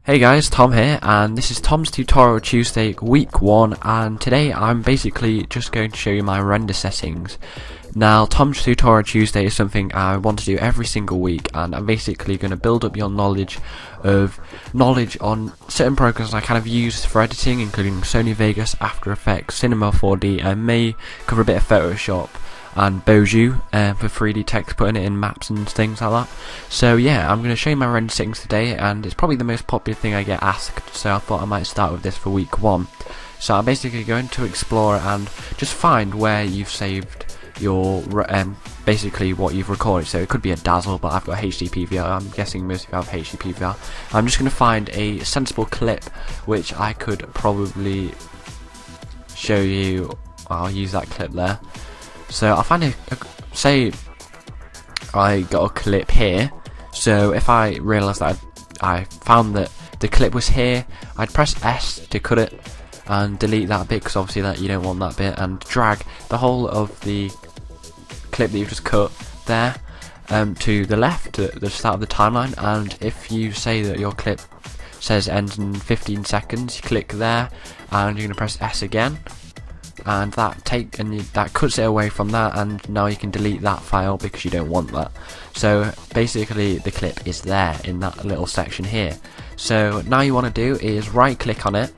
Hey guys, Tom here, and this is Tom's Tutorial Tuesday week 1, and today I'm basically just going to show you my render settings. Now, Tom's Tutorial Tuesday is something I want to do every single week, and I'm basically going to build up your knowledge on certain programs I kind of use for editing, including Sony Vegas, After Effects, Cinema 4D, and may cover a bit of Photoshop and Boujou for 3D text, putting it in maps and things like that. So yeah, I'm going to show you my render settings today, and it's probably the most popular thing I get asked, so I thought I might start with this for week 1. So I'm basically going to explore and just find where you've saved your basically what you've recorded. So it could be a dazzle, but I've got HD PVR. I'm guessing most of you have HD PVR. I'm just going to find a sensible clip which I could probably show you. I'll use that clip there. So I'll find say I got a clip here, so if I realise that I found that the clip was here, I'd press S to cut it and delete that bit, because obviously that you don't want that bit, and drag the whole of the clip that you've just cut there to the left, to the start of the timeline. And if you say that your clip says ends in 15 seconds, you click there and you're going to press S again, and that cuts it away from that, and now you can delete that file because you don't want that. So basically the clip is there in that little section here. So now you want to do is right click on it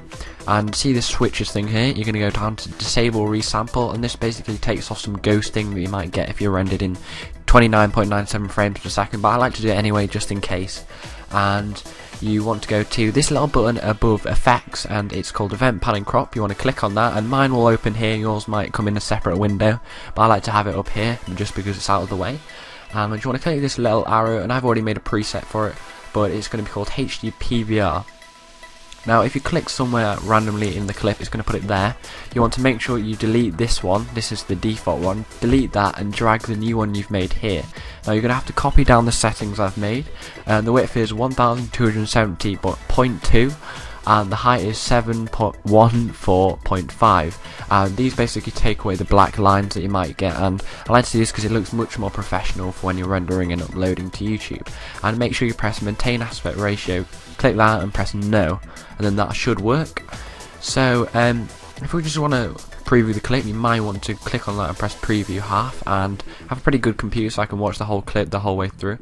and see this switches thing here. You're going to go down to disable resample, and this basically takes off some ghosting that you might get if you're rendered in 29.97 frames per second, but I like to do it anyway just in case. And you want to go to this little button above effects, and it's called event padding crop. You want to click on that, and mine will open here. Yours might come in a separate window, but I like to have it up here just because it's out of the way. And you want to click this little arrow, and I've already made a preset for it, but it's going to be called HD PVR. Now if you click somewhere randomly in the clip, it's going to put it there. You want to make sure you delete this one. This is the default one. Delete that and drag the new one you've made here. Now you're going to have to copy down the settings I've made, and the width is 1270.2 and the height is 7.14.5, and these basically take away the black lines that you might get, and I like to do this because it looks much more professional for when you're rendering and uploading to YouTube. And make sure you press maintain aspect ratio, click that and press no, and then that should work. So if we just want to preview the clip, you might want to click on that and press preview half, and have a pretty good computer so I can watch the whole clip the whole way through.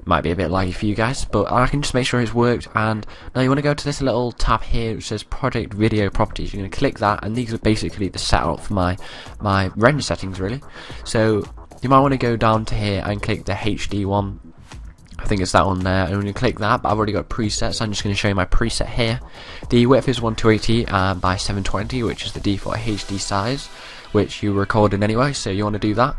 Might be a bit laggy for you guys, but I can just make sure it's worked. And now you want to go to this little tab here which says project video properties. You're going to click that, and these are basically the setup for my render settings really. So you might want to go down to here and click the HD one. I think it's that one there, and when you click that, but I've already got presets, so I'm just going to show you my preset here. The width is 1280 by 720, which is the default HD size, which you recorded anyway, so you want to do that.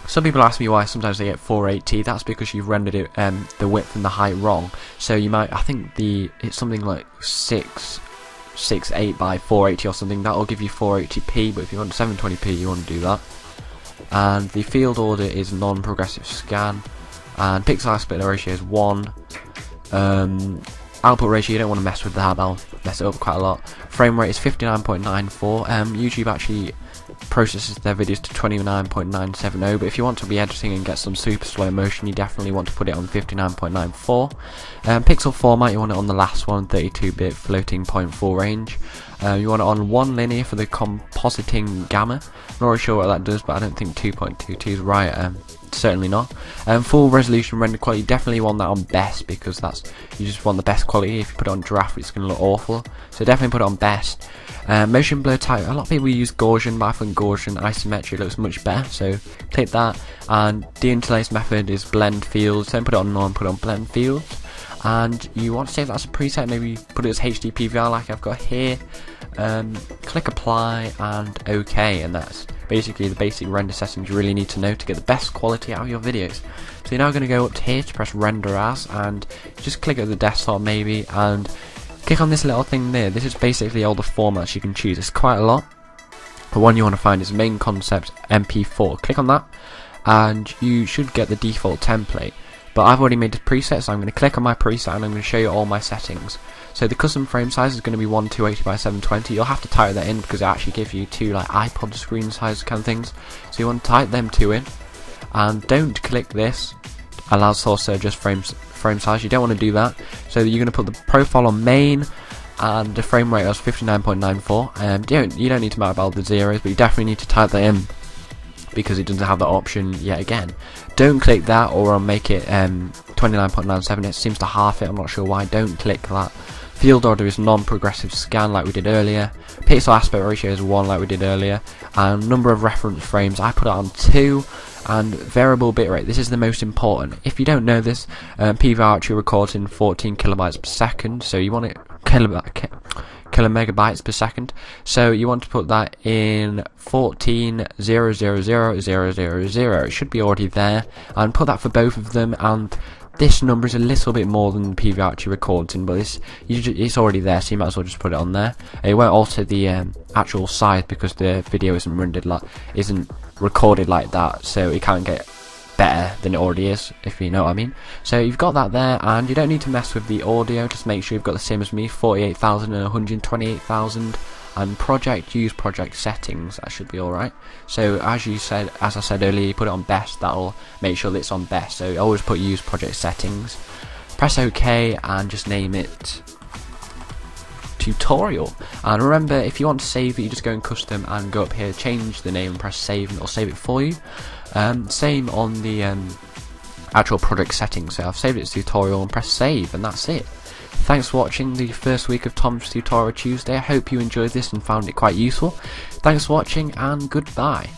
Some people ask me why sometimes they get 480. That's because you've rendered it the width and the height wrong. So you might, I think it's something like 668 by 480 or something. That will give you 480p, but if you want 720p, you want to do that. And the field order is non-progressive scan, and pixel aspect ratio is 1. Output ratio, you don't want to mess with that, that'll mess it up quite a lot. Frame rate is 59.94. YouTube actually processes their videos to 29.970, but if you want to be editing and get some super slow motion, you definitely want to put it on 59.94. Pixel format, you want it on the last one, 32-bit floating point full range. You want it on 1 linear for the compositing gamma. Not really sure what that does, but I don't think 2.22 is right. Certainly not. Full resolution render quality, definitely want that on best, because you just want the best quality. If you put it on draft, it's going to look awful, so definitely put it on best. Motion blur type, a lot of people use Gaussian, but I think Gaussian isometric looks much better, so click that. And deinterlace method is blend fields, don't put it on none, put it on blend fields. And you want to save that as a preset, maybe put it as HD PVR like I've got here. Click apply and OK, and that's basically the basic render settings you really need to know to get the best quality out of your videos. So you're now going to go up to here to press render as, and just click at the desktop maybe, and click on this little thing there. This is basically all the formats you can choose. It's quite a lot. The one you want to find is main concept MP4. Click on that, and you should get the default template. But I've already made the preset, so I'm going to click on my preset and I'm going to show you all my settings. So the custom frame size is going to be 1280 by 720. You'll have to type that in because it actually gives you two like iPod screen size kind of things. So you want to type them two in, and don't click this allow source just frame size. You don't want to do that, so you're going to put the profile on main, and the frame rate was 59.94. You don't need to matter about the zeros, but you definitely need to type that in because it doesn't have that option yet again. Don't click that, or I'll make it 29.97. It seems to half it, I'm not sure why. Don't click that. Field order is non-progressive scan like we did earlier. Pixel aspect ratio is 1 like we did earlier. And number of reference frames, I put it on 2. And variable bitrate, this is the most important. If you don't know this, PVR actually records in 14 kilobytes per second, so you want it kilomegabytes per second, so you want to put that in 14,000,000. It should be already there, and put that for both of them. And this number is a little bit more than the PVR actually records in, but it's already there, so you might as well just put it on there. It won't alter the actual size because the video isn't recorded like that, so it can't get better than it already is, if you know what I mean. So you've got that there, and you don't need to mess with the audio. Just make sure you've got the same as me, 48,000 and 128,000. And use project settings, that should be alright. So as I said earlier, you put it on best, that'll make sure that it's on best. So always put use project settings, press OK, and just name it tutorial. And remember, if you want to save it, you just go in custom and go up here, change the name and press save, and it'll save it for you. Same on the actual project settings. So I've saved it as tutorial and press save, and that's it. Thanks for watching the first week of Tom's Tutorial Tuesday. I hope you enjoyed this and found it quite useful. Thanks for watching, and goodbye.